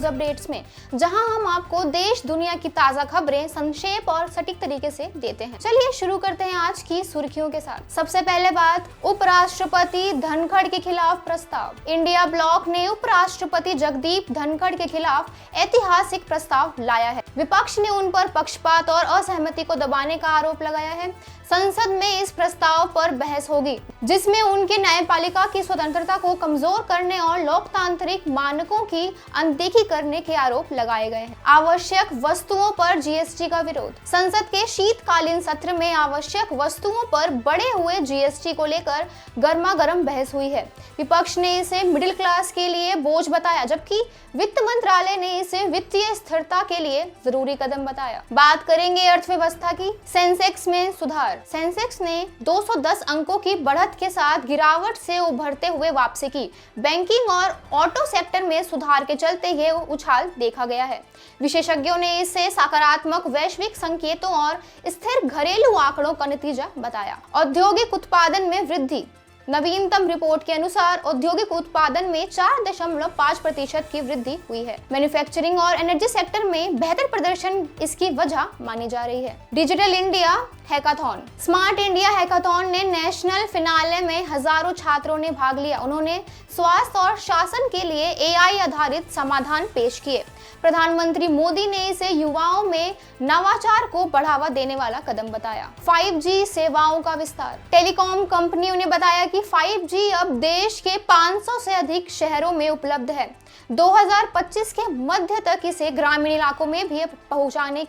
Updates में, जहां हम आपको देश दुनिया की ताजा खबरें संक्षेप और सटीक तरीके से देते हैं। चलिए शुरू करते हैं आज की सुर्खियों के साथ। सबसे पहले बात, उपराष्ट्रपति धनखड़ के खिलाफ प्रस्ताव। इंडिया ब्लॉक ने उपराष्ट्रपति जगदीप धनखड़ के खिलाफ ऐतिहासिक प्रस्ताव लाया है। विपक्ष ने उन पर पक्षपात और असहमति को दबाने का आरोप लगाया है। संसद में इस प्रस्ताव पर बहस होगी, जिसमें उनके न्यायपालिका की स्वतंत्रता को कमजोर करने और लोकतांत्रिक मानकों की अनदेखी करने के आरोप लगाए गए हैं। आवश्यक वस्तुओं पर जीएसटी का विरोध। संसद के शीतकालीन सत्र में आवश्यक वस्तुओं पर बढ़े हुए जीएसटी को लेकर गर्मागर्म बहस हुई है। विपक्ष ने इसे मिडिल क्लास के लिए बोझ बताया, जबकि वित्त मंत्रालय ने इसे वित्तीय स्थिरता के लिए जरूरी कदम बताया। बात करेंगे अर्थव्यवस्था की। सेंसेक्स में सुधार। सेंसेक्स ने 210 अंकों की बढ़त के साथ गिरावट से उभरते हुए वापसी की। बैंकिंग और ऑटो सेक्टर में सुधार के चलते ये उछाल देखा गया है। विशेषज्ञों ने इसे सकारात्मक वैश्विक संकेतों और स्थिर घरेलू आंकड़ों का नतीजा बताया। औद्योगिक उत्पादन में वृद्धि। नवीनतम रिपोर्ट के अनुसार औद्योगिक उत्पादन में 4.5% की वृद्धि हुई है। मैन्युफैक्चरिंग और एनर्जी सेक्टर में बेहतर प्रदर्शन इसकी वजह मानी जा रही है। Digital India hackathon. Smart India hackathon ने नेशनल फिनाले में हजारों छात्रों ने भाग लिया। उन्होंने स्वास्थ्य और शासन के लिए एआई आधारित समाधान पेश किए। प्रधानमंत्री मोदी ने इसे युवाओं में नवाचार को बढ़ावा देने वाला कदम बताया। 5G सेवाओं का विस्तार। टेलीकॉम कंपनियों ने बताया कि 5G अब देश के 500 से अधिक शहरों में उपलब्ध है। 2025 के मध्य तक इसे ग्रामीण इलाकों में भी पहुंचाने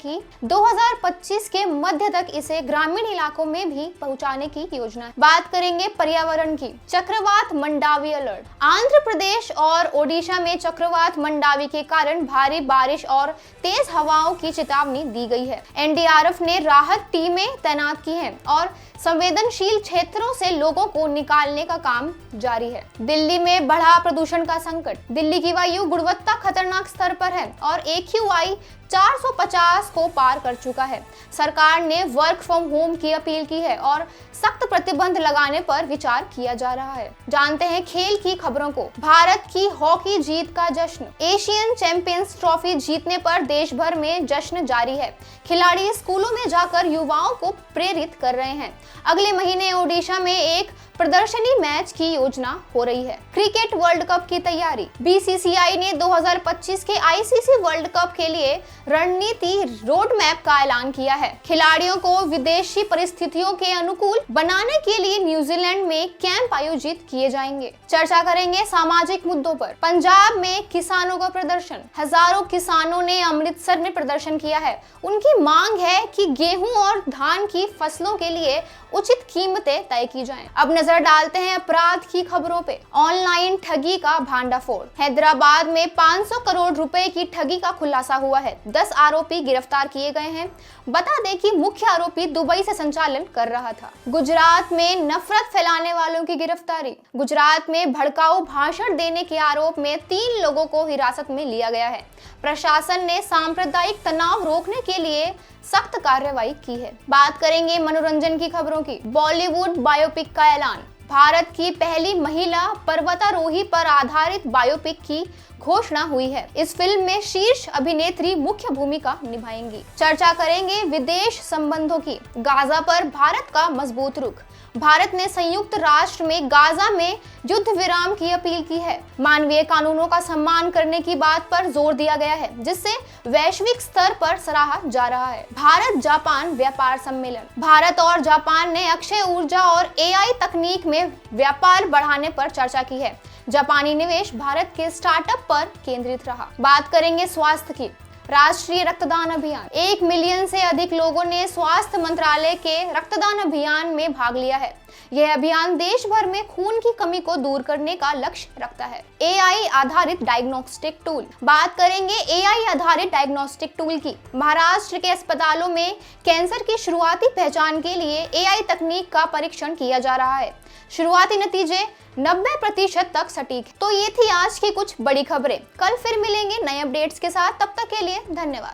की योजना है। बात करेंगे पर्यावरण की। चक्रवात मंडावी अलर्ट। आंध्र प्रदेश और ओडिशा में चक्रवात मंडावी के कारण भारी बारिश और तेज हवाओं की चेतावनी दी गई है। एनडीआरएफ ने राहत टीमें तैनात की हैं और संवेदनशील क्षेत्रों से लोगों को निकालने का काम जारी है। दिल्ली में बढ़ा प्रदूषण का संकट। दिल्ली की वायु गुणवत्ता खतरनाक स्तर पर है और AQI 450 को पार कर चुका है। सरकार ने वर्क फ्रॉम होम की अपील की है और सख्त प्रतिबंध लगाने पर विचार किया जा रहा है। जानते हैं खेल की खबरों को। भारत की हॉकी जीत का जश्न। एशियन चैंपियंस ट्रॉफी जीतने पर देश भर में जश्न जारी है। खिलाड़ी स्कूलों में जाकर युवाओं को प्रेरित कर रहे हैं। अगले महीने ओडिशा में एक प्रदर्शनी मैच की योजना हो रही है। क्रिकेट वर्ल्ड कप की तैयारी। बीसीसीआई ने 2025 के आईसीसी वर्ल्ड कप के लिए रणनीति रोड मैप का ऐलान किया है। खिलाड़ियों को विदेशी परिस्थितियों के अनुकूल बनाने के लिए न्यूजीलैंड में कैंप आयोजित किए जाएंगे। चर्चा करेंगे सामाजिक मुद्दों पर। पंजाब में किसानों का प्रदर्शन। हजारों किसानों ने अमृतसर में प्रदर्शन किया है। उनकी मांग है कि गेहूं और धान की फसलों के लिए उचित कीमतें तय की जाएं। अब नजर डालते हैं अपराध की खबरों पे। ऑनलाइन ठगी का भांडाफोड़। हैदराबाद में 500 करोड़ रुपए की ठगी का खुलासा हुआ है। 10 आरोपी गिरफ्तार किए गए हैं। बता दें कि मुख्य आरोपी दुबई से संचालन कर रहा था। गुजरात में नफरत फैलाने वालों की गिरफ्तारी। गुजरात में भड़काऊ भाषण देने के आरोप में 3 लोगों को हिरासत में लिया गया है। प्रशासन ने सांप्रदायिक तनाव रोकने के लिए सख्त कार्रवाई की है। बात करेंगे मनोरंजन की खबरों की। बॉलीवुड बायोपिक का ऐलान। भारत की पहली महिला पर्वतारोही पर आधारित बायोपिक की घोषणा हुई है। इस फिल्म में शीर्ष अभिनेत्री मुख्य भूमिका निभाएंगी। चर्चा करेंगे विदेश संबंधों की। गाजा पर भारत का मजबूत रुख। भारत ने संयुक्त राष्ट्र में गाजा में युद्ध विराम की अपील की है। मानवीय कानूनों का सम्मान करने की बात पर जोर दिया गया है, जिससे वैश्विक स्तर पर सराहा जा रहा है। भारत जापान व्यापार सम्मेलन। भारत और जापान ने अक्षय ऊर्जा और एआई तकनीक में व्यापार बढ़ाने पर चर्चा की है। जापानी निवेश भारत के स्टार्टअप पर केंद्रित रहा। बात करेंगे स्वास्थ्य की। राष्ट्रीय रक्तदान अभियान। 1 मिलियन से अधिक लोगों ने स्वास्थ्य मंत्रालय के रक्तदान अभियान में भाग लिया है। यह अभियान देश भर में खून की कमी को दूर करने का लक्ष्य रखता है। एआई आधारित डायग्नोस्टिक टूल। बात करेंगे एआई आधारित डायग्नोस्टिक टूल की। महाराष्ट्र के अस्पतालों में कैंसर की शुरुआती पहचान के लिए एआई तकनीक का परीक्षण किया जा रहा है। शुरुआती नतीजे 90% तक सटीक है। तो ये थी आज की कुछ बड़ी खबरें। कल फिर मिलेंगे नए अपडेट्स के साथ। तब तक के लिए धन्यवाद।